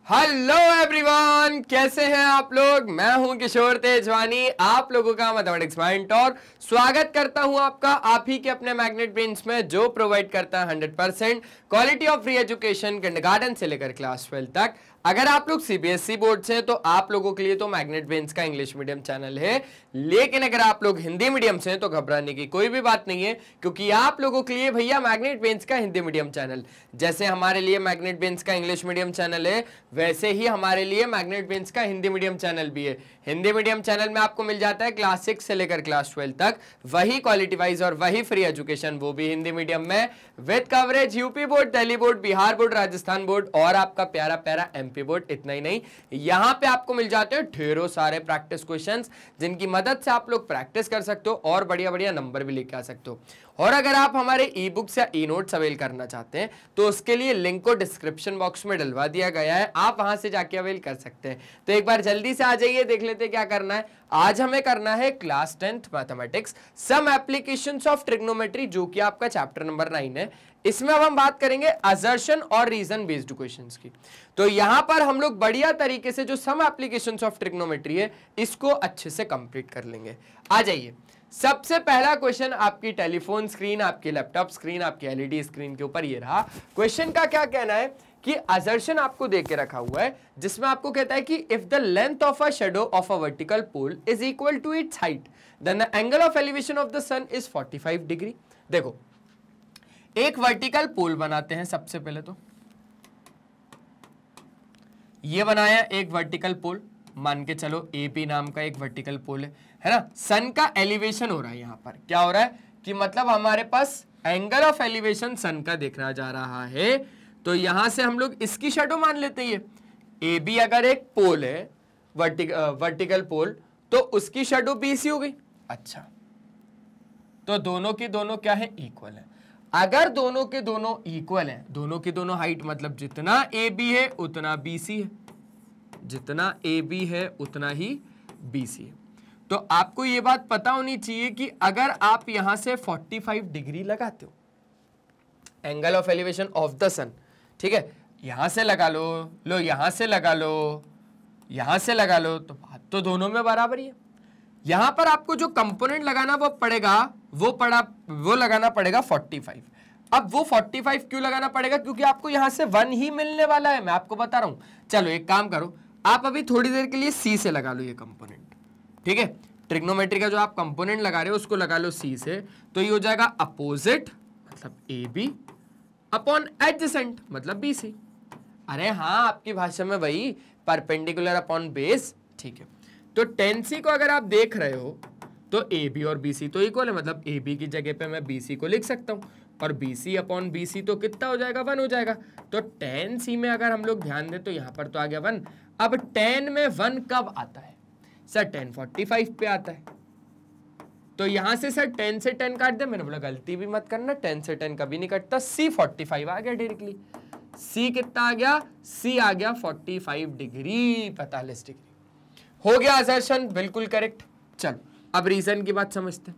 Hello everyone, कैसे हैं आप लोग। मैं हूं किशोर तेजवानी, आप लोगों का मैथमेटिक्स माइंड और स्वागत करता हूं आपका आप ही के अपने मैग्नेट ब्रेन्स में, जो प्रोवाइड करता है 100% quality of free education kindergarten से लेकर क्लास 12 तक। अगर आप लोग सीबीएसई बोर्ड से हैं तो आप लोगों के लिए तो मैग्नेट ब्रेन्स का इंग्लिश मीडियम चैनल है, लेकिन अगर आप लोग हिंदी मीडियम से हैं तो घबराने की कोई भी बात नहीं है, क्योंकि आप लोगों के लिए भैया मैग्नेट ब्रेन्स का हिंदी मीडियम चैनल, जैसे हमारे लिए मैग्नेट ब्रेन्स का इंग्लिश मीडियम चैनल है वैसे ही हमारे लिए मैग्नेट ब्रेन्स का हिंदी मीडियम चैनल भी है। हिंदी मीडियम चैनल में आपको मिल जाता है क्लास 6 से लेकर क्लास 12 तक वही क्वालिटी वाइज और वही फ्री एजुकेशन, वो भी हिंदी मीडियम में with coverage UP board, Delhi board, Bihar board, Rajasthan board और आपका प्यारा प्यारा एमपी बोर्ड। इतना ही नहीं, यहाँ पे आपको मिल जाते हैं ढेरों सारे प्रैक्टिस क्वेश्चंस, जिनकी मदद से आप लोग प्रैक्टिस कर सकते हो और बढ़िया बढ़िया नंबर भी लेके आ सकते हो। और अगर आप हमारे ई बुक्स या ई नोट्स अवेल करना चाहते हैं तो उसके लिए लिंक को डिस्क्रिप्शन बॉक्स में डलवा दिया गया है, आप वहां से जाके अवेल कर सकते हैं। तो एक बार जल्दी से आ जाइए, देख लेते हैं क्या करना है। आज हमें करना है class 10th mathematics some applications of trigonometry, जो कि आपका चैप्टर नंबर 9 है। इसमें अब हम बात करेंगे असर्शन और रीजन बेस्ड क्वेश्चंस की। तो यहां पर हम लोग बढ़िया तरीके से जो सम एप्लीकेशंस ऑफ ट्रिग्नोमेट्री है इसको अच्छे से कंप्लीट कर लेंगे। आ जाइए, सबसे पहला क्वेश्चन आपकी टेलीफोन स्क्रीन, आपकी लैपटॉप स्क्रीन, आपकी एलईडी स्क्रीन के ऊपर ये रहा। क्वेश्चन का क्या कहना है कि असर्शन आपको दे के रखा हुआ है, जिसमें आपको कहता है कि if the length of a shadow of a vertical pole is equal to its height then the angle of elevation of the sun is 45 degree. देखो, एक वर्टिकल पोल बनाते हैं। सबसे पहले तो ये बनाया एक वर्टिकल पोल, मान के चलो एपी नाम का एक वर्टिकल पोल है ना। सन का एलिवेशन हो रहा है, यहां पर क्या हो रहा है कि मतलब हमारे पास एंगल ऑफ एलिवेशन सन का दिखना जा रहा है। तो यहां से हम लोग इसकी शैडो मान लेते हैं। ए बी अगर एक पोल है, वर्टिकल पोल, तो उसकी शैडो बीसी हो गई। अच्छा, तो दोनों की दोनों क्या है, इक्वल है। अगर दोनों के दोनों इक्वल है, दोनों की दोनों हाइट मतलब जितना ए बी है उतना बीसी है, जितना ए बी है उतना ही बीसी है। तो आपको यह बात पता होनी चाहिए कि अगर आप यहां से 45 डिग्री लगाते हो angle of elevation of the sun, ठीक है, यहां से लगा लो यहां से लगा लो, यहां से लगा लो, तो बात तो दोनों में बराबर ही है। यहां पर आपको जो कंपोनेंट लगाना वो पड़ेगा, वो लगाना पड़ेगा 45। अब वो 45 क्यों लगाना पड़ेगा, क्योंकि आपको यहां से 1 ही मिलने वाला है, मैं आपको बता रहा हूं। चलो एक काम करो, आप अभी थोड़ी देर के लिए सी से लगा लो ये कंपोनेंट, ठीक है। ट्रिग्नोमेट्री का जो आप कंपोनेंट लगा रहे हो उसको लगा लो सी से, तो ये हो जाएगा अपोजिट मतलब ए बी अपॉन एडजेसेंट मतलब बी सी। अरे हाँ, आपकी भाषा में वही परपेंडिकुलर अपॉन बेस, ठीक है। तो tan c को अगर आप देख रहे हो तो ए बी और बी सी तो इक्वल है, मतलब ए बी की जगह पे मैं बी सी को लिख सकता हूं, और B C upon B C तो कितना हो जाएगा, 1 हो जाएगा। तो tan c में अगर हम लोग ध्यान दें तो यहां पर तो आ गया 1। अब tan में 1 कब आता है सर, tan 45 पे आता है। तो यहां से सर tan से tan काट दे, मैंने बोला गलती भी मत करना, tan से tan कभी नहीं कटता। c 45 आ गया डायरेक्टली। c कितना आ गया, c आ गया 45 डिग्री, 45 डिग्री हो गया असर्शन, बिल्कुल करेक्ट। चलो अब रीजन की बात समझते हैं।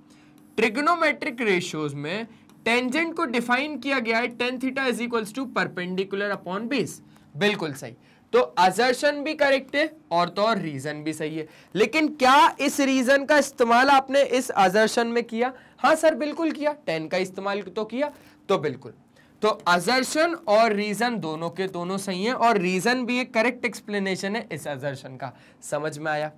ट्रिग्नोमेट्रिक रेशियोज में टेंजेंट को डिफाइन किया गया है tan theta is equals to perpendicular upon base, बिल्कुल सही। तो असर्शन भी करेक्ट है और तो और रीजन भी सही है, लेकिन क्या इस रीजन का इस्तेमाल आपने इस असर्शन में किया? हाँ सर बिल्कुल किया, tan का इस्तेमाल तो किया, तो बिल्कुल। तो असर्शन और रीजन दोनों के दोनों सही हैं, और रीजन भी एक करेक्ट एक्सप्लेनेशन है इस असर्शन का। समझ में आया?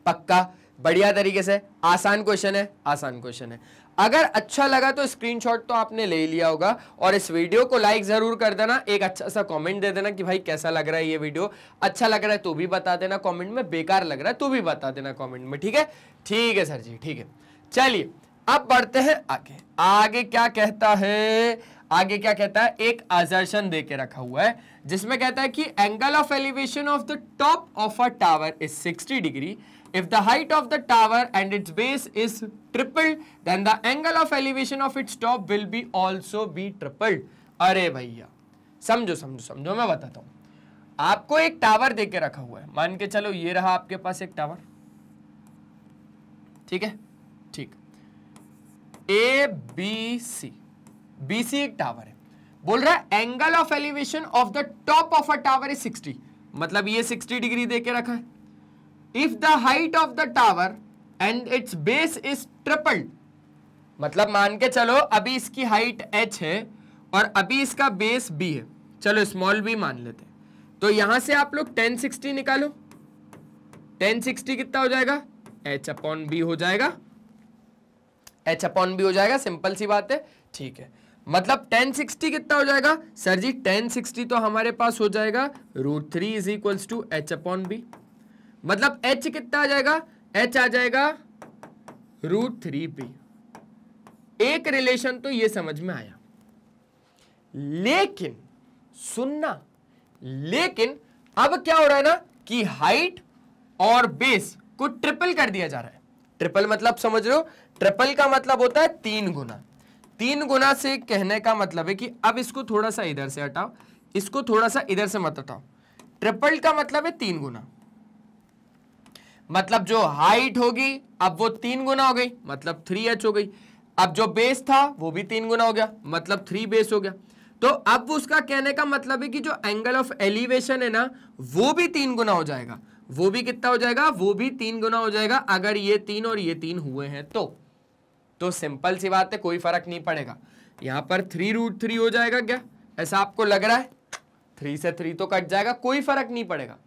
पक्का, बढ़िया तरीके से। आसान क्वेश्चन है, आसान क्वेश्चन है। अगर अच्छा लगा तो स्क्रीनशॉट तो आपने ले लिया होगा, और इस वीडियो को लाइक जरूर कर देना, एक अच्छा सा कमेंट दे देना कि भाई कैसा लग रहा है ये वीडियो। अच्छा लग रहा है तो भी बता देना कमेंट में, बेकार लग रहा है तो भी बता देना कमेंट में, ठीक है? ठीक है सर जी, ठीक है। चलिए अब बढ़ते हैं आगे। आगे क्या कहता है, आगे क्या कहता है, एक असर्शन दे के रखा हुआ है जिसमें कहता है कि angle of elevation of the top of a tower is 60 degree if the height of the tower and its base is tripled then the angle of elevation of its top will be also be tripled। अरे भैया समझो समझो समझो, मैं बताता हूं। आपको एक टावर दे के रखा हुआ है, मान के चलो ये रहा आपके पास एक टावर, ठीक है, ठीक। ए बी सी, BC एक टावर है, बोल रहा है angle of elevation of the top of a tower is 60, मतलब ये 60 डिग्री दे के रखा है। If the height of the tower and it's base is tripled, मतलब मान के चलो अभी इसकी हाइट h है और अभी इसका बेस b है, चलो स्मॉल b मान लेते हैं। तो यहां से आप लोग 1060 निकालो, 1060 कितना हो जाएगा, h अपॉन b हो जाएगा, h अपॉन b हो जाएगा, सिंपल सी बात है, ठीक है। मतलब 1060 कितना हो जाएगा सर जी, 1060 तो हमारे पास हो जाएगा √3 is equals to h upon b, मतलब h कितना आ जाएगा, h आ जाएगा √3b। एक रिलेशन तो ये समझ में आया, लेकिन सुनना, लेकिन अब क्या हो रहा है ना कि हाइट और बेस को ट्रिपल कर दिया जा रहा है। ट्रिपल मतलब समझ रहे हो, ट्रिपल का मतलब होता है 3 गुना। 3 गुना से कहने का मतलब है कि अब इसको थोड़ा सा इधर से हटाओ, इसको थोड़ा सा इधर से मत हटाओ। ट्रिपल का मतलब है 3 गुना, मतलब जो हाइट होगी अब वो 3 गुना हो गई, मतलब 3h हो गई। अब जो बेस था वो भी 3 गुना हो गया, मतलब 3 बेस हो गया। तो अब उसका कहने का मतलब है कि जो एंगल ऑफ एलिवेशन है ना वो भी 3 गुना हो जाएगा। वो भी कितना हो जाएगा, वो भी 3 गुना हो जाएगा अगर ये 3 और ये 3 हुए हैं तो सिंपल सी बात है, कोई फर्क नहीं पड़ेगा। यहां पर 3√3 हो जाएगा क्या, ऐसा आपको लग रहा है? 3 से 3 तो कट जाएगा, कोई फर्क नहीं पड़ेगा।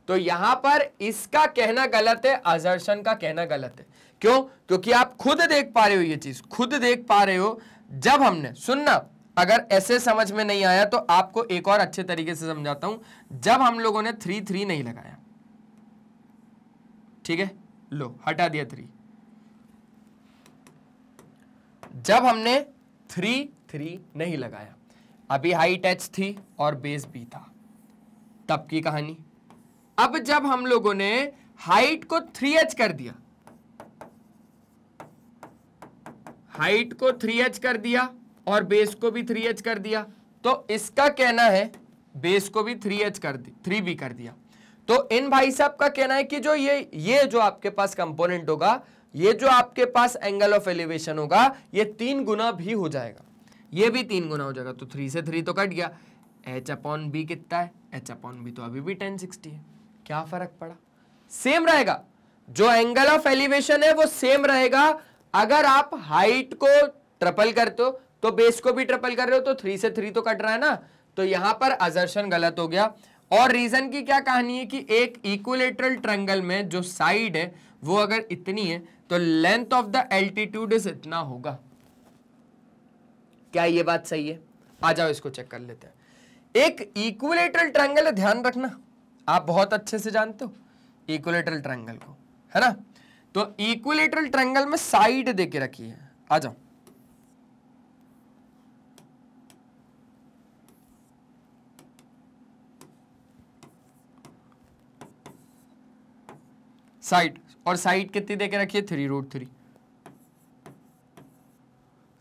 तो यहां पर इसका कहना गलत है, असर्शन का कहना गलत है। क्यों? क्योंकि आप खुद देख पा रहे हो, ये चीज खुद देख पा रहे हो। जब हमने, सुनना, अगर ऐसे समझ में नहीं आया तो आपको एक और अच्छे तरीके से समझाता हूं। जब हम लोगों ने 3 नहीं लगाया, ठीक है, लो हटा दिया 3। जब हमने 3 नहीं लगाया, अभी हाइट h थी और बेस b था, तब की कहानी। अब जब हम लोगों ने हाइट को 3h कर दिया, हाइट को 3h कर दिया और बेस को भी 3h कर दिया, तो इसका कहना है बेस को भी 3h कर दी, 3b कर दिया। तो इन भाई साहब का कहना है कि जो ये जो आपके पास कंपोनेंट होगा, ये जो आपके पास एंगल ऑफ एलिवेशन होगा, ये 3 गुना भी हो जाएगा, ये भी 3 गुना हो जाएगा। तो 3 से 3 तो कट गया। h अपॉन b कितना है, h अपॉन b तो अभी भी 1060 है, क्या फर्क पड़ा? सेम रहेगा, जो एंगल ऑफ एलिवेशन है वो सेम रहेगा। अगर आप हाइट को ट्रिपल करते हो तो बेस को भी ट्रिपल कर रहे हो, तो 3 से 3 तो कट रहा है ना। तो यहां पर असर्शन गलत हो गया। और रीजन की क्या कहानी है कि एक इक्विलेटरल ट्रायंगल में जो साइड है वो अगर इतनी है तो length of the altitude is इतना होगा। क्या ये बात सही है? आ जाओ इसको चेक कर लेते हैं। एक इक्विलेटरल ट्रायंगल है, ध्यान रखना, आप बहुत अच्छे से जानते हो इक्विलेटरल ट्रायंगल को, है ना। तो इक्विलेटरल ट्रायंगल में साइड देके रखी है, आ जाओ। साइड, और साइड कितनी देके रखी है, 3√3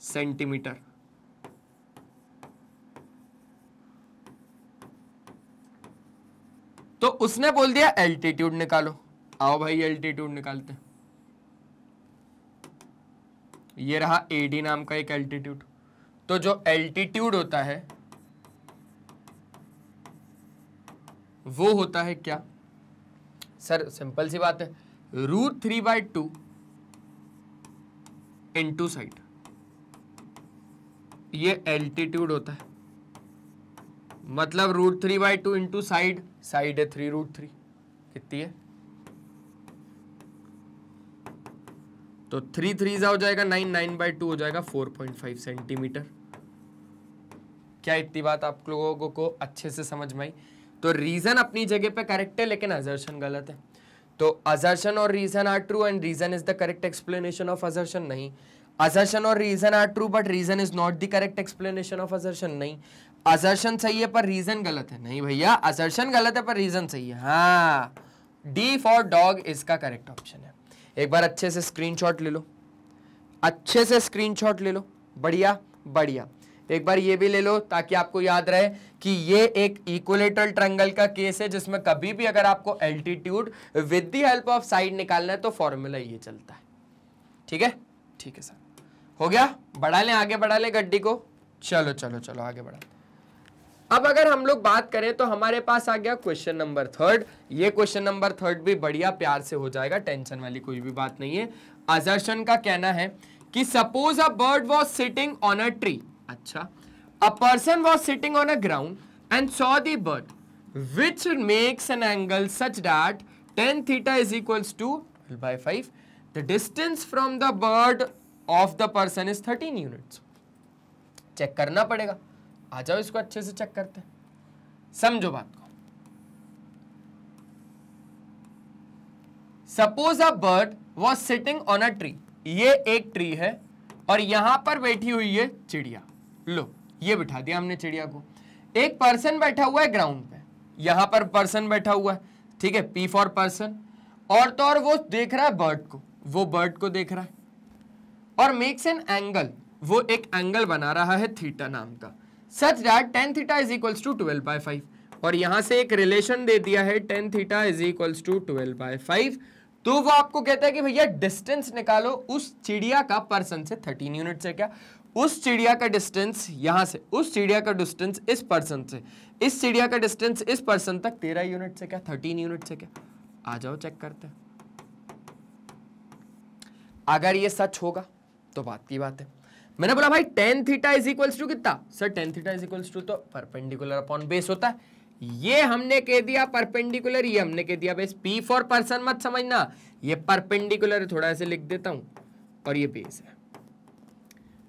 सेंटीमीटर। तो उसने बोल दिया एल्टीट्यूड निकालो। आओ भाई एल्टीट्यूड निकालते हैं। ये रहा AD नाम का एक एल्टीट्यूड। तो जो एल्टीट्यूड होता है वो होता है क्या सर? सिंपल सी बात है, √3/2 इंटू साइड, ये एल्टीट्यूड होता है। मतलब √3/2 इंटू साइड, साइड है 3√3, कितनी है? तो 3 3 हो जाएगा 9, 9/2 हो जाएगा 4.5 सेंटीमीटर। क्या इतनी बात आप लोगों को अच्छे से समझ में आई? तो रीजन अपनी जगह पे करेक्ट है, लेकिन असर्शन गलत है। तो असर्शन और reason are true and reason is the correct explanation of assertion. नहीं, असर्शन और reason are true but reason is not the correct explanation of assertion. नहीं, असर्शन सही है पर रीजन गलत है। नहीं भैया, असर्शन गलत है पर रीजन सही है। हाँ, डी फॉर डॉग इसका करेक्ट ऑप्शन है। एक बार अच्छे से स्क्रीनशॉट ले लो, अच्छे से स्क्रीनशॉट ले लो, बढ़िया बढ़िया। एक बार ये भी ले लो ताकि आपको याद रहे कि ये एक इक्विलेटरल ट्रायंगल का केस है जिसमें कभी भी अगर आपको altitude with the help of side निकालना है तो फॉर्मूला ये चलता है। ठीक है, ठीक है सर, हो गया। बढ़ा लें, आगे बढ़ा लें गड्डी को। चलो चलो चलो आगे बढ़ा। अब अगर हम लोग बात करें तो हमारे पास आ गया क्वेश्चन नंबर 3। ये क्वेश्चन नंबर 3 भी बढ़िया प्यार से हो जाएगा, टेंशन वाली कोई भी बात नहीं है। असर्शन का कहना है कि suppose a bird was sitting on a tree, अच्छा, a person was sitting on a ground and saw the bird which makes an angle such that tan theta is equals to by 5. The distance from the bird of the person is 13 units. Check करना पड़ेगा, आ जाओ इसको अच्छे से check करते हैं, समझो बात को। Suppose a bird was sitting on a tree, ये एक ट्री है और यहां पर बैठी हुई है चिड़िया। लो ये बिठा दिया हमने चिड़िया को। एक पर्सन बैठा हुआ है ग्राउंड पे, यहां पर पर्सन बैठा हुआ है, ठीक है, P फॉर पर्सन। और तो और वो देख रहा है बर्ड को, वो बर्ड को देख रहा है और मेक्स एन एंगल, वो एक एंगल बना रहा है थीटा नाम का, such that tan theta is equals to 12/5। और यहां से एक रिलेशन दे दिया है tan theta is equals to 12/5। तो वो आपको कहता है कि भैया डिस्टेंस निकालो उस चिड़िया का पर्सन से 13 यूनिट से। क्या उस चिड़िया का डिस्टेंस यहां से, उस चिड़िया का डिस्टेंस इस पर्सन से, इस चिड़िया का डिस्टेंस इस पर्सन तक 13 यूनिट से क्या 13 यूनिट से क्या। आ जाओ चेक करते हैं। अगर ये सच होगा तो बात की बात है। मैंने बोला भाई tan theta is equals to कितना, sir tan theta is equals to तो परपेंडिकुलर अपॉन बेस होता है। ये हमने कह दिया परपेंडिकुलर, ये हमने कह दिया बेस। P फॉर पर्सन मत समझना, ये परपेंडिकुलर थोड़ा ऐसे लिख देता हूं और ये बेस है।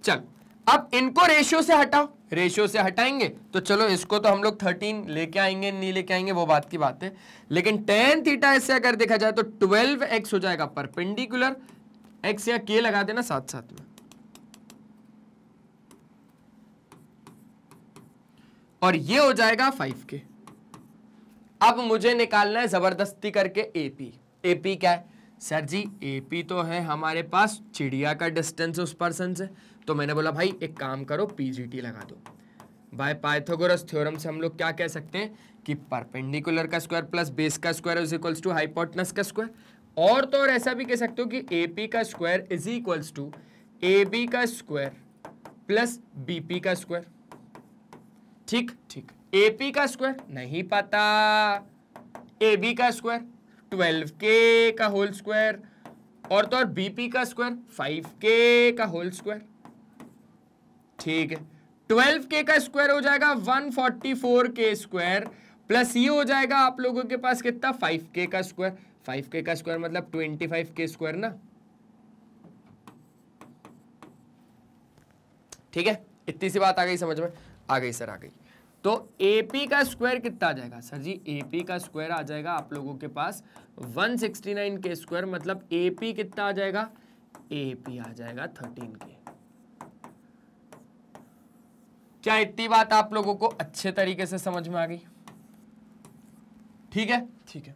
चल अब इनको रेशियो से हटाओ, रेशियो से हटाएंगे तो चलो इसको तो हम लोग 13 लेके आएंगे, नहीं लेके आएंगे वो बात की बात है, लेकिन tan थीटा इससे अगर देखा जाए तो 12x हो जाएगा परपेंडिकुलर, x या k लगा देना साथ साथ में, और ये हो जाएगा 5k। अब मुझे निकालना है जबरदस्ती करके AP। AP क्या है सर जी, AP तो है हमारे पास चिड़िया का डिस्टेंस उस पर्सन से। तो मैंने बोला भाई एक काम करो PGT लगा दो। बाय पाइथागोरस थ्योरम से हम लोग क्या कह सकते हैं कि परपेंडिकुलर का स्क्वायर प्लस बेस का square is equals to hypotenuse का स्क्वायर। और तो और ऐसा भी कह सकते हो कि AP का square is equals to AB का स्क्वायर प्लस BP का स्क्वायर। ठीक ठीक, AP का स्क्वायर नहीं पता, AB का स्क्वायर 12k का होल स्क्वायर, और तो और BP का स्क्वायर 5k का होल स्क्वायर। ठीक है, 12k का स्क्वायर हो जाएगा 144k स्क्वायर, प्लस ये हो जाएगा आप लोगों के पास कितना 5k का स्क्वायर। 5k का स्क्वायर मतलब 25k स्क्वायर ना। ठीक है, इतनी सी बात आ गई समझ में, आ गई सर आ गई। तो AP का स्क्वायर कितना आ जाएगा सर जी, AP का स्क्वायर आ जाएगा आप लोगों के पास 169k स्क्वायर, मतलब AP कितना आ जाएगा, AP आ जाएगा 13k। क्या इतनी बात आप लोगों को अच्छे तरीके से समझ में आ गई? ठीक है ठीक है।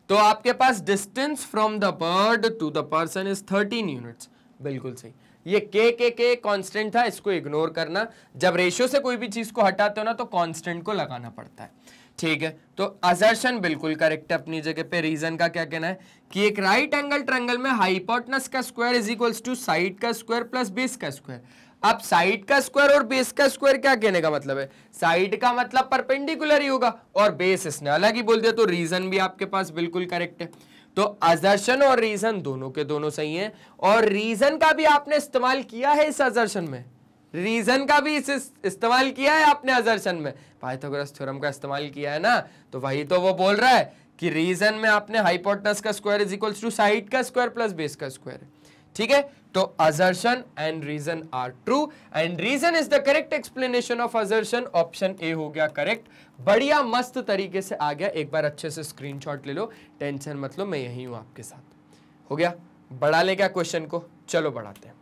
तो आपके पास distance from the bird to the person is 13 units, बिल्कुल सही। ये के कांस्टेंट था, इसको इग्नोर करना। जब रेशियो से कोई भी चीज को हटाते हो ना तो कांस्टेंट को लगाना पड़ता है। ठीक है, तो असर्शन बिल्कुल करेक्ट है अपनी जगह पे। रीजन का क्या कहना है कि एक राइट एंगल ट्रायंगल में हाइपोटेनस का square is equals to side का स्क्वायर प्लस बेस का स्क्वायर। अब साइड का स्क्वायर और बेस का स्क्वायर क्या कहने का मतलब है, साइड का मतलब परपेंडिकुलर ही होगा और बेस इसने अलग ही बोल दिया, तो रीजन भी आपके पास बिल्कुल करेक्ट है। तो असर्शन और रीजन दोनों के दोनों सही हैं, और रीजन का भी आपने इस्तेमाल किया है इस असर्शन में, रीजन का भी इस्तेमाल किया है आपने असर्शन में, पाइथागोरस थ्योरम का इस्तेमाल किया है ना। तो वही तो वो बोल रहा है कि रीजन में आपने हाइपोटेनस का square is equals to side का स्क्वायर प्लस बेस का स्क्वायर। ठीक है, तो assertion and reason are true and reason is the correct explanation of assertion। Option A हो गया करेक्ट। बढ़िया मस्त तरीके से आ गया, एक बार अच्छे से स्क्रीनशॉट ले लो, टेंशन मत लो, मैं यही हूं आपके साथ। हो गया, बढ़ा ले क्या क्वेश्चन को, चलो बढ़ाते हैं।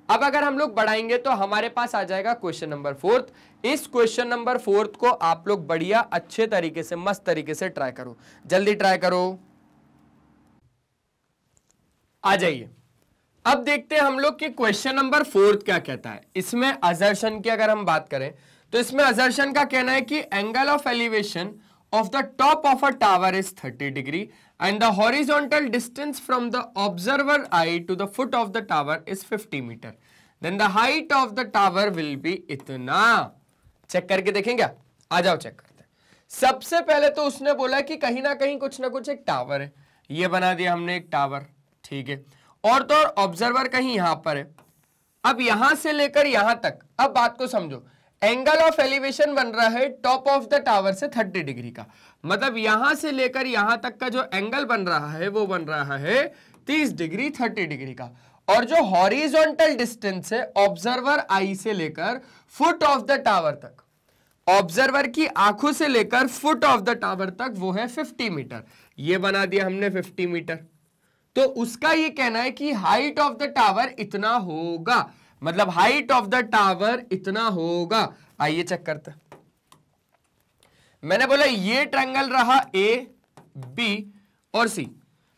अब अगर हम लोग बढ़ाएंगे तो हमारे पास आ जाएगा क्वेश्चन नंबर 4। इस क्वेश्चन नंबर 4 को आप लोग बढ़िया अच्छे तरीके से मस्त तरीके से ट्राई करो, जल्दी ट्राई करो, आ जाइए। अब देखते हैं हम लोग कि क्वेश्चन नंबर 4 क्या कहता है। इसमें असर्शन की अगर हम बात करें तो इसमें असर्शन का कहना है कि angle of elevation of the top of a tower is 30 degree and the horizontal distance from the observer eye to the foot of the tower is 50 metre, then the height of the tower will be इतना। Check करके देखें क्या, आ जाओ check करते हैं। सबसे पहले तो उसने बोला कि कहीं ना कहीं कुछ ना कुछ एक टावर है, ये बना दिया हमने एक टावर, ठीक है, और तो और ऑब्जर्वर कहीं यहां पर है। अब यहां से लेकर यहां तक, अब बात को समझो, एंगल ऑफ एलिवेशन बन रहा है टॉप ऑफ द टावर से 30 डिग्री का, मतलब यहां से लेकर यहां तक का जो एंगल बन रहा है वो बन रहा है 30 डिग्री 30 डिग्री का। और जो हॉरिजॉन्टल डिस्टेंस है ऑब्जर्वर आई से लेकर फुट ऑफ द टावर तक, ऑब्जर्वर की आंखों से लेकर फुट ऑफ द टावर तक, वो है 50 मीटर। ये बना दिया हमने 50 मीटर। तो उसका ये कहना है कि हाइट ऑफ द टावर इतना होगा, मतलब हाइट ऑफ द टावर इतना होगा। आइए चेक करते हैं। मैंने बोला ये ट्रायंगल रहा ए बी और सी,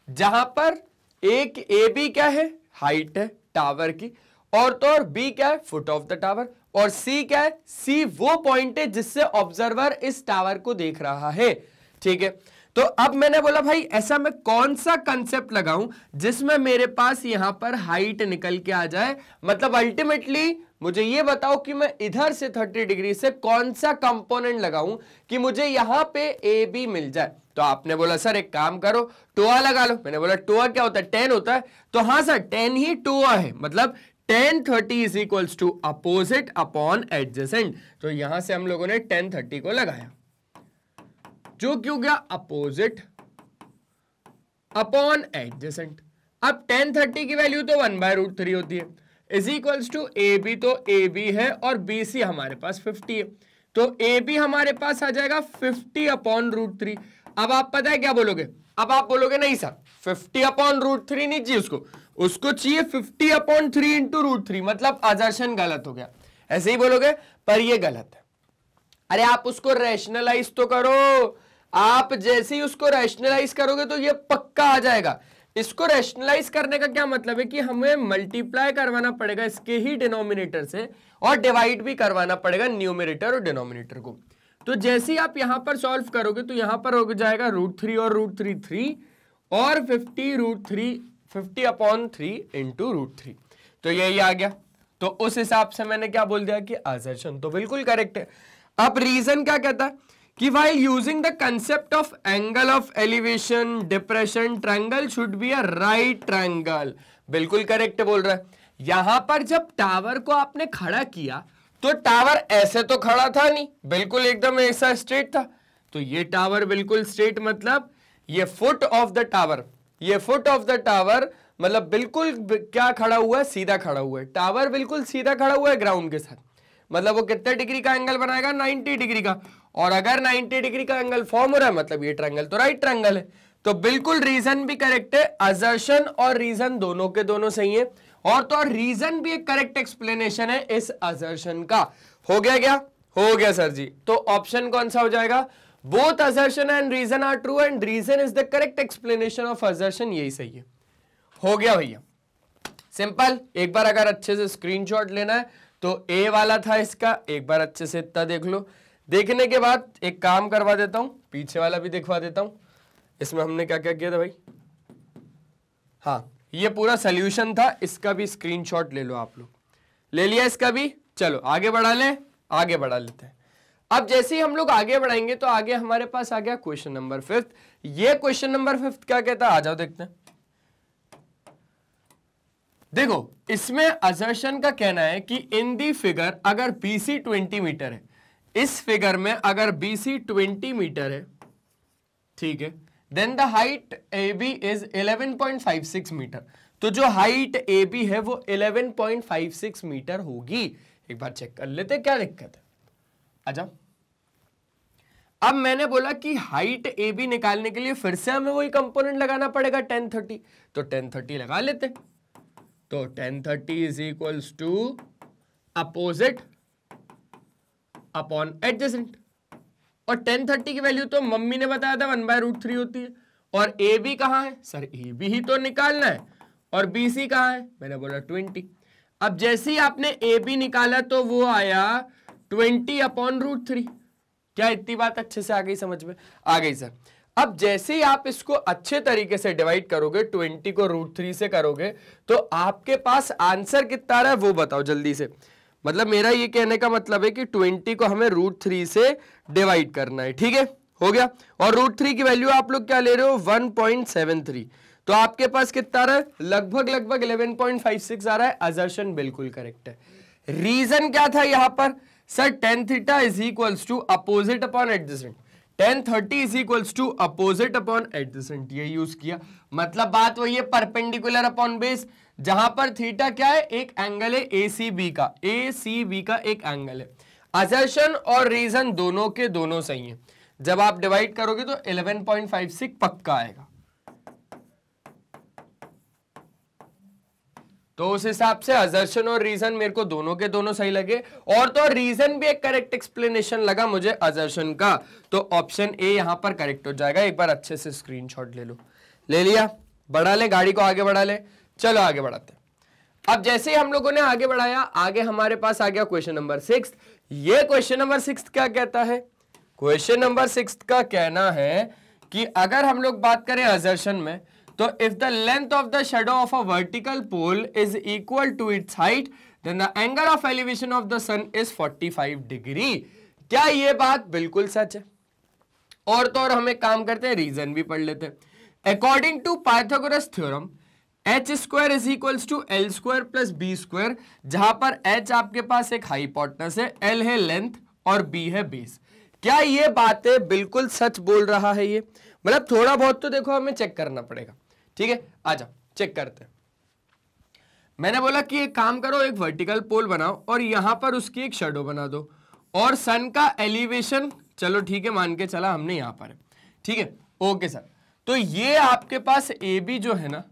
जहां पर एक ए बी क्या है, हाइट है टावर की, और तो और बी क्या है, फुट ऑफ द टावर, और सी क्या है, सी वो पॉइंट है जिससे ऑब्जर्वर इस टावर को देख रहा है, ठीक है। तो अब मैंने बोला भाई ऐसा मैं कौन सा कंसेप्ट लगाऊं जिसमें मेरे पास यहां पर हाइट निकल के आ जाए, मतलब अल्टीमेटली मुझे ये बताओ कि मैं इधर से 30 डिग्री से कौन सा कंपोनेंट लगाऊं कि मुझे यहां पे ए बी मिल जाए। तो आपने बोला सर एक काम करो, टोआ लगा लो। मैंने बोला टोआ क्या होता है, tan होता है। तो हाँ सर tan ही टोआ है, मतलब tan 30 is equals to opposite upon adjacent. तो यहां से हम लोगों ने tan 30 को लगाया, जो क्यों गया अपोजिट अपॉन एडजेसेंट। अब tan 30 की वैल्यू तो 1/√3 होती है, is equals to A B, तो ए बी है और बी सी हमारे पास 50 है, तो ए बी हमारे पास आ जाएगा 50/√3। अब आप पता है क्या बोलोगे, अब आप बोलोगे नहीं सर 50/√3 नहीं चाहिए उसको चाहिए 50/3 इंटू √3, मतलब असर्शन गलत हो गया, ऐसे ही बोलोगे, पर ये गलत है। अरे आप उसको रैशनलाइज तो करो, आप जैसे ही उसको रैशनलाइज करोगे तो ये पक्का आ जाएगा। इसको रैशनलाइज करने का क्या मतलब है कि हमें मल्टीप्लाई करवाना पड़ेगा इसके ही डिनोमिनेटर से, और डिवाइड भी करवाना पड़ेगा न्यूमरेटर और डिनोमिनेटर को। तो जैसे ही आप यहां पर सॉल्व करोगे तो यहां पर हो जाएगा √3 और √3 3, और 50/3 इंटू √3, तो यही आ गया। तो उस हिसाब से मैंने क्या बोल दिया कि असर्शन तो बिल्कुल करेक्ट है। अब रीजन क्या कहता है कि while using the concept of angle of elevation, depression, triangle should be a right triangle, बिल्कुल करेक्ट बोल रहा है। यहां पर जब टावर को आपने खड़ा किया तो टावर ऐसे तो खड़ा था नहीं, बिल्कुल एकदम ऐसा स्ट्रेट था। तो ये टावर बिल्कुल स्ट्रेट, मतलब ये फुट ऑफ द टावर, ये फुट ऑफ द टावर मतलब बिल्कुल क्या खड़ा हुआ है, सीधा खड़ा हुआ है। टावर बिल्कुल सीधा खड़ा हुआ है ग्राउंड के साथ, मतलब वो कितने डिग्री का एंगल बनाएगा, 90 डिग्री का। और अगर 90 डिग्री का एंगल फॉर्म हो रहा है मतलब ये ट्रायंगल तो राइट ट्रायंगल है। तो बिल्कुल रीजन भी करेक्ट है, असर्शन और रीजन दोनों के दोनों सही है, और तो और रीजन भी एक करेक्ट एक्सप्लेनेशन है इस असर्शन का। हो गया क्या, हो गया सर जी। तो ऑप्शन कौन सा हो जाएगा, both assertion and reason are true and reason is the correct explanation of assertion, यही सही है। हो गया भैया, सिंपल। एक बार अगर अच्छे से स्क्रीनशॉट लेना है तो ए वाला था इसका, एक बार अच्छे से इतना देख लो। देखने के बाद एक काम करवा देता हूं, पीछे वाला भी दिखवा देता हूं। इसमें हमने क्या क्या किया था भाई, हाँ ये पूरा सॉल्यूशन था, इसका भी स्क्रीनशॉट ले लो आप लोग। ले लिया इसका भी, चलो आगे बढ़ा लें, आगे बढ़ा लेते हैं। अब जैसे ही हम लोग आगे बढ़ाएंगे तो आगे हमारे पास आ गया क्वेश्चन नंबर 5। ये क्वेश्चन नंबर 5 क्या कहता है, आ जाओ देखते हैं। देखो इसमें असर्शन का कहना है कि इन दी फिगर अगर BC 20 मीटर है, इस फिगर में अगर BC 20 मीटर है, ठीक है, then the height AB is 11.56 metre. तो जो हाइट AB है वो 11.56 मीटर होगी। एक बार चेक कर लेते क्या दिक्कत है, अच्छा। अब मैंने बोला कि हाइट AB निकालने के लिए फिर से हमें वही कंपोनेंट लगाना पड़ेगा tan 30, तो tan 30 लगा लेते। तो tan 30 is equals to opposite upon adjacent, और tan 30 की वैल्यू तो मम्मी ने बताया था 1/√3 होती है। और ए बी कहां है सर, ए बी ही तो निकालना है, और बी सी कहां है, मैंने बोला 20। अब जैसे ही आपने ए बी निकाला तो वो आया 20/√3। क्या इतनी बात अच्छे से आ गई समझ में, आ गई सर। अब जैसे ही आप इसको अच्छे तरीके से डिवाइड करोगे, 20 को √3 से करोगे, तो आपके पास आंसर कितना आ रहा है वो बताओ जल्दी से। मतलब मेरा ये कहने का मतलब है कि 20 को हमें √3 से डिवाइड करना है, ठीक है, हो गया। और √3 की वैल्यू आप लोग क्या ले रहे हो 1.73, तो आपके पास कितना आ रहा है, लगभग 11.56 आ रहा है। असर्शन बिल्कुल करेक्ट है। रीजन क्या था यहां पर, sir tan theta is equals to opposite upon adjacent, tan 30 is equals to opposite upon adjacent, ये यूज किया। मतलब बात वही है, परपेंडिकुलर अपॉन बेस, जहां पर थीटा क्या है, एक एंगल है ACB का, ACB का एक एंगल है। असर्शन और रीजन दोनों के दोनों सही है। जब आप डिवाइड करोगे तो 11.56 पक्का आएगा। तो उस हिसाब से असर्शन और रीजन मेरे को दोनों के दोनों सही लगे, और तो रीजन भी एक करेक्ट एक्सप्लेनेशन लगा मुझे असर्शन का, तो ऑप्शन ए यहां पर करेक्ट हो जाएगा। एक बार अच्छे से स्क्रीनशॉट ले लो, ले लिया, बढ़ा ले गाड़ी को, आगे बढ़ा ले। चलो आगे बढ़ाते हैं। अब जैसे ही हम लोगों ने आगे बढ़ाया, आगे हमारे पास आ गया क्वेश्चन नंबर 6। ये क्वेश्चन नंबर 6 क्या कहता है, क्वेश्चन नंबर 6 का कहना है कि अगर हम लोग बात करें असर्शन में, तो if the length of the shadow of a vertical pole is equal to its height, then the angle of elevation of the sun is 45 degree. क्या ये बात बिल्कुल सच है? और तो और हम एक काम करते हैं, रीजन भी पढ़ लेते हैं। According to Pythagoras theorem, H square is equals to L square plus B square, जहां पर एच आपके पास एक हाइपोटेनस है, एल है लेंथ और बी है बेस। क्या ये बातें बिल्कुल सच बोल रहा है? ये मतलब थोड़ा बहुत तो देखो हमें चेक करना पड़ेगा, ठीक है। आ जाओ चेक करते हैं। मैंने बोला कि एक काम करो, एक वर्टिकल पोल बनाओ और यहां पर उसकी एक शैडो बना दो, और सन का एलिवेशन, चलो ठीक है मान के चला हमने यहां पर है, ठीक है, ओके सर। तो ये आपके पास ए बी जो है ना,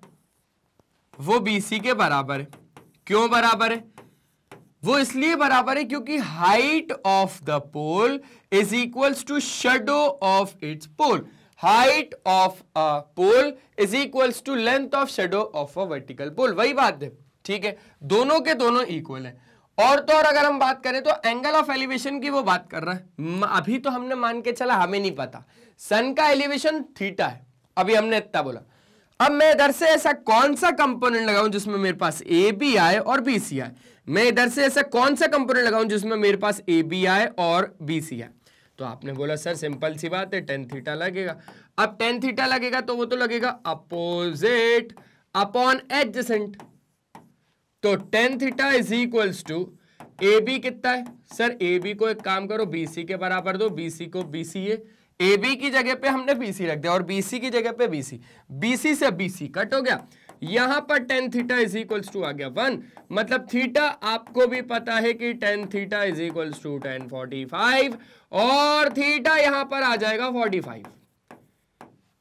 वो BC के बराबर है। क्यों बराबर है? वो इसलिए बराबर है क्योंकि height of the pole is equals to shadow of its pole. Height of a pole is equals to length of shadow of a vertical pole, वही बात है, ठीक है, दोनों के दोनों इक्वल है। और तो और अगर हम बात करें तो एंगल ऑफ एलिवेशन की वो बात कर रहा है। अभी तो हमने मान के चला, हमें नहीं पता सन का एलिवेशन थीटा है, अभी हमने इतना बोला। अब मैं इधर से ऐसा कौन सा कंपोनेंट लगाऊं जिसमें मेरे पास ए बी आए और बी सी आए? मैं इधर से ऐसा कौन सा कंपोनेंट लगाऊं जिसमें मेरे पास ए बी आए और बी सी आए? तो आपने बोला सर सिंपल सी बात है, tan थीटा लगेगा। अब tan थीटा लगेगा तो वो तो लगेगा अपोजिट अपॉन एडजेसेंट, तो tan theta is equals to A B कितना है सर? ए बी को एक काम करो BC के बराबर दो, BC को BC है, ए बी की जगह पे हमने BC रख दिया और BC की जगह पे BC, BC से BC कट हो गया। यहां पर tan theta is equals to आ गया 1, मतलब थीटा आपको भी पता है कि tan theta is equals to tan 45, और थीटा यहां पर आ जाएगा 45।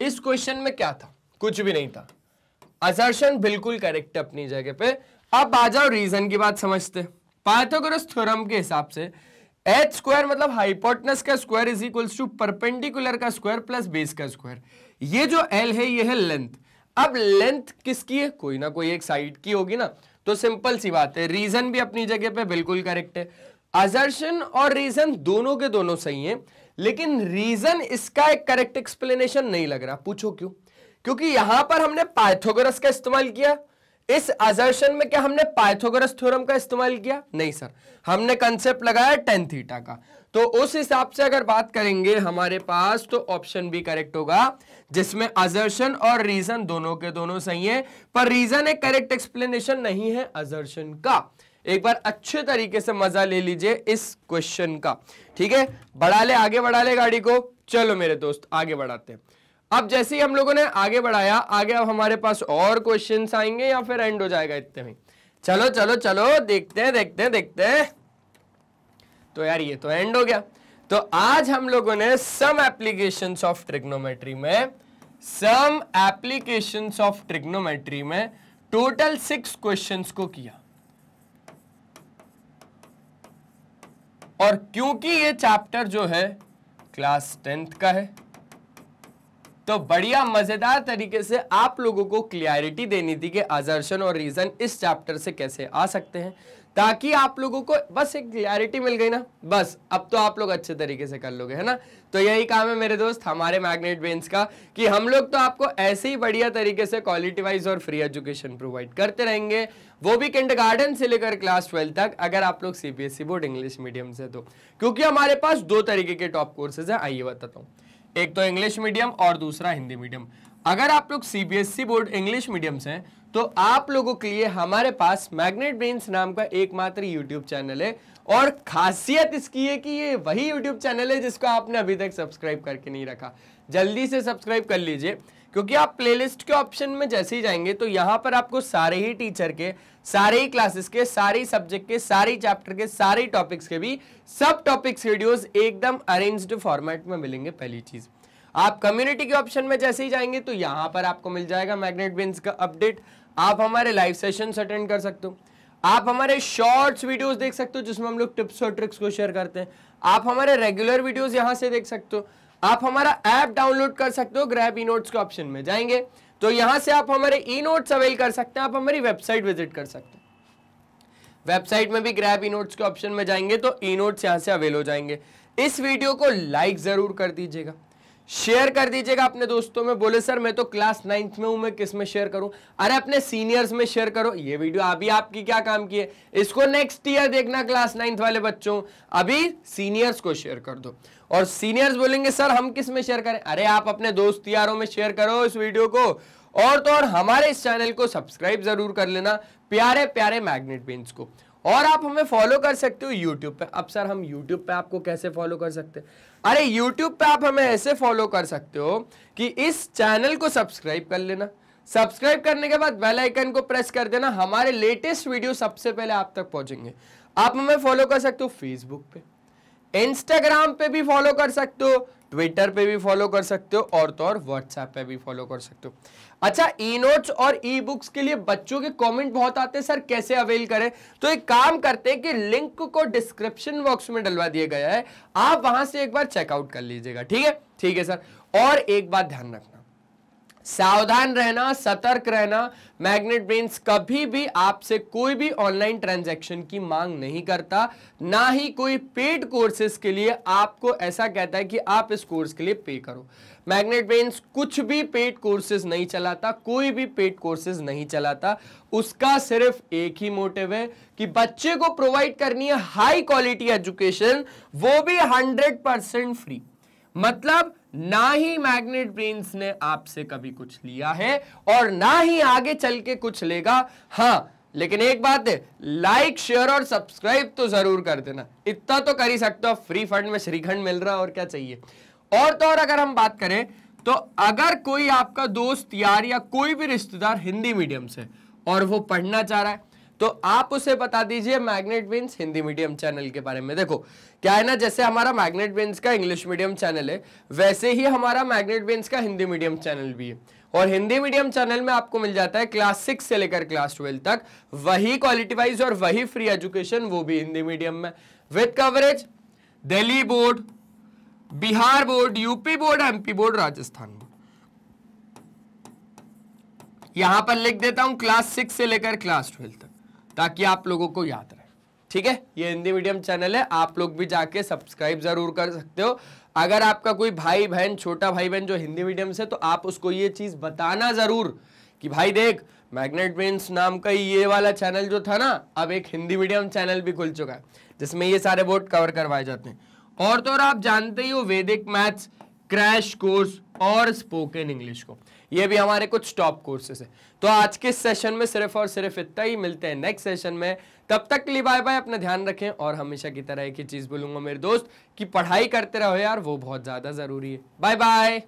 इस क्वेश्चन में क्या था? कुछ भी नहीं था। असर्शन बिल्कुल करेक्ट है अपनी जगह पे। अब आ जाओ रीजन की बात समझते। पाइथागोरस थ्योरम के हिसाब से एच स्क्वायर मतलब हाइपोटेनस का square is equals to perpendicular का स्क्वायर प्लस बेस का स्क्वायर। ये जो एल है ये है लेंथ। अब लेंथ किसकी है? कोई ना कोई एक साइड की होगी ना, तो सिंपल सी बात है, रीजन भी अपनी जगह पे बिल्कुल करेक्ट है। असर्शन और रीजन दोनों के दोनों सही है, लेकिन रीजन इसका एक करेक्ट एक्सप्लेनेशन नहीं लग रहा। पूछो क्यों? क्योंकि यहां पर हमने पाइथागोरस का इस्तेमाल किया। इस असर्शन में क्या हमने पाइथागोरस थ्योरम का इस्तेमाल किया? नहीं सर, हमने कंसेप्ट लगाया tan थीटा का। तो उस हिसाब से अगर बात करेंगे हमारे पास, तो ऑप्शन भी करेक्ट होगा, जिसमें असर्शन और रीजन दोनों के दोनों सही है, पर रीजन एक करेक्ट एक्सप्लेनेशन नहीं है असर्शन का। एक बार अच्छे तरीके से मजा ले लीजिए इस क्वेश्चन का, ठीक है। बढ़ा ले, आगे बढ़ा ले गाड़ी को। चलो मेरे दोस्त आगे बढ़ाते हैं। अब जैसे ही हम लोगों ने आगे बढ़ाया, आगे अब हमारे पास और क्वेश्चंस आएंगे या फिर एंड हो जाएगा इतने में? चलो चलो चलो देखते हैं देखते हैं देखते हैं। तो यार ये तो एंड हो गया। तो आज हम लोगों ने सम एप्लीकेशंस ऑफ ट्रिग्नोमेट्री में टोटल 6 क्वेश्चंस को किया। और क्योंकि ये चैप्टर जो है क्लास 10th का है, तो बढ़िया मजेदार तरीके से आप लोगों को क्लियरिटी देनी थी कि असर्शन और रीजन इस चैप्टर से कैसे आ सकते हैं, ताकि आप लोगों को बस एक क्लियरिटी मिल गई ना, बस अब तो आप लोग अच्छे तरीके से कर लोगे, है ना। तो यही काम है मेरे दोस्त हमारे मैग्नेट ब्रेन्स का, कि हम लोग तो आपको ऐसे ही बढ़िया तरीके से क्वालिटी वाइज और फ्री एजुकेशन प्रोवाइड करते रहेंगे, वो भी किंडरगार्टन से लेकर क्लास 12 तक, अगर आप लोग सीबीएसई बोर्ड इंग्लिश मीडियम से। तो क्योंकि हमारे पास दो तरीके के टॉप कोर्सेज हैं, आइए बताता हूँ, एक तो इंग्लिश मीडियम और दूसरा हिंदी मीडियम। अगर आप लोग सीबीएसई बोर्ड इंग्लिश मीडियम से हैं तो आप लोगों के लिए हमारे पास मैग्नेट ब्रेन्स नाम का एकमात्र यूट्यूब चैनल है, और खासियत इसकी है कि ये वही यूट्यूब चैनल है जिसको आपने अभी तक सब्सक्राइब करके नहीं रखा। जल्दी से सब्सक्राइब कर लीजिए, क्योंकि आप प्लेलिस्ट के ऑप्शन में जैसे ही जाएंगे तो यहाँ पर आपको सारे ही टीचर के, सारे ही क्लासेस के, सारे सब्जेक्ट के, सारे चैप्टर के, सारे टॉपिक्स के भी सब टॉपिक्स वीडियोस एकदम अरेंज्ड फॉर्मेट में मिलेंगे। पहली चीज, आप कम्युनिटी के ऑप्शन में जैसे ही जाएंगे तो यहाँ पर आपको मिल जाएगा मैग्नेट ब्रेन्स का अपडेट। आप हमारे लाइव सेशंस अटेंड कर सकते हो, आप हमारे शॉर्ट्स वीडियोस देख सकते हो जिसमें हम लोग टिप्स और ट्रिक्स को शेयर करते हैं, आप हमारे रेगुलर वीडियोस यहां से देख सकते हो, आप हमारा ऐप डाउनलोड कर सकते हो। ग्रैब ई नोट्स के ऑप्शन में जाएंगे तो यहां से आप हमारे ई नोट्स अवेल कर सकते हैं, आप हमारी वेबसाइट विजिट कर सकते हैं। वेबसाइट में भी ग्रैब ई नोट्स के ऑप्शन में जाएंगे तो ई नोट्स यहां से अवेल हो जाएंगे। इस वीडियो को लाइक जरूर कर दीजिएगा, शेयर कर दीजिएगा अपने दोस्तों में। बोले सर मैं तो क्लास 9th में हूं, मैं किस में शेयर करूं? अरे अपने सीनियर्स में शेयर करो। ये वीडियो अभी आपकी क्या काम की है, इसको नेक्स्ट ईयर देखना क्लास 9th वाले बच्चों, अभी सीनियर्स को शेयर कर दो। और सीनियर्स बोलेंगे सर हम किस में शेयर करें? अरे आप अपने दोस्त यारों में शेयर करो इस वीडियो को, और तो और हमारे इस चैनल को सब्सक्राइब जरूर कर लेना, प्यारे प्यारे मैग्नेट ब्रेन्स को। और आप हमें फॉलो कर सकते हो यूट्यूब पे। अब सर हम यूट्यूब पे आपको कैसे फॉलो कर सकते हैं? अरे यूट्यूब पे आप हमें ऐसे फॉलो कर सकते हो कि इस चैनल को सब्सक्राइब कर लेना, सब्सक्राइब करने के बाद बेल आइकन को प्रेस कर देना, हमारे लेटेस्ट वीडियो सबसे पहले आप तक पहुंचेंगे। आप हमें फॉलो कर सकते हो फेसबुक पे, इंस्टाग्राम पे भी फॉलो कर सकते हो, ट्विटर पे भी फॉलो कर सकते हो, और तो और व्हाट्सएप पे भी फॉलो कर सकते हो। अच्छा, ई नोट्स और ई बुक्स के लिए बच्चों के कमेंट बहुत आते हैं सर कैसे अवेल करें, तो एक काम करते हैं कि लिंक को डिस्क्रिप्शन बॉक्स में डलवा दिया गया है, आप वहां से एक बार चेकआउट कर लीजिएगा। ठीक है, ठीक है सर। और एक बात ध्यान रखना, सावधान रहना, सतर्क रहना, मैग्नेट ब्रेन्स कभी भी आपसे कोई भी ऑनलाइन ट्रांजैक्शन की मांग नहीं करता, ना ही कोई पेड कोर्सेज के लिए आपको ऐसा कहता है कि आप इस कोर्स के लिए पे करो। मैग्नेट ब्रेन्स कुछ भी पेड कोर्सेज नहीं चलाता, कोई भी पेड कोर्सेज नहीं चलाता। उसका सिर्फ एक ही मोटिव है कि बच्चे को प्रोवाइड करनी है हाई क्वालिटी एजुकेशन, वो भी 100% फ्री। मतलब ना ही मैग्नेट ब्रेन्स ने आपसे कभी कुछ लिया है और ना ही आगे चल के कुछ लेगा। हाँ, लेकिन एक बात है, लाइक शेयर और सब्सक्राइब तो जरूर कर देना, इतना तो कर ही सकते हो। फ्री फंड में श्रीखंड मिल रहा है, और क्या चाहिए। और तो और अगर हम बात करें तो अगर कोई आपका दोस्त यार या कोई भी रिश्तेदार हिंदी मीडियम से और वो पढ़ना चाह रहा है तो आप उसे बता दीजिए magnet brains Hindi medium channel के बारे में। देखो क्या है ना, जैसे हमारा मैग्नेट ब्रेन्स का इंग्लिश मीडियम चैनल है, वैसे ही हमारा मैग्नेट ब्रेन्स का हिंदी मीडियम चैनल भी है। और हिंदी मीडियम चैनल में आपको मिल जाता है क्लास 6 से लेकर क्लास 12 तक वही क्वालिटी वाइज और वही फ्री एजुकेशन, वो भी हिंदी मीडियम में, with coverage Delhi board, Bihar board, UP board, MP board, Rajasthan board. यहां पर लिख देता हूं क्लास 6 से लेकर क्लास 12 तक, ताकि आप लोगों को याद रहे। ठीक है, ये हिंदी मीडियम चैनल है, आप लोग भी जाके सब्सक्राइब जरूर कर सकते हो। अगर आपका कोई भाई बहन, छोटा भाई बहन जो हिंदी मीडियम से, तो आप उसको ये चीज बताना जरूर कि भाई देख मैग्नेट ब्रेन्स नाम का ये वाला चैनल जो था ना, अब एक हिंदी मीडियम चैनल भी खुल चुका है जिसमें ये सारे बोर्ड कवर करवाए जाते हैं। और तो और आप जानते ही हो वैदिक मैथ्स, क्रैश कोर्स और स्पोकन इंग्लिश को, ये भी हमारे कुछ टॉप कोर्सेस है। तो आज के सेशन में सिर्फ और सिर्फ इतना ही, मिलते हैं नेक्स्ट सेशन में। तब तक के लिए बाय बाय, अपना ध्यान रखें। और हमेशा की तरह एक ही चीज बोलूंगा मेरे दोस्त कि पढ़ाई करते रहो यार, वो बहुत ज्यादा जरूरी है। Bye bye.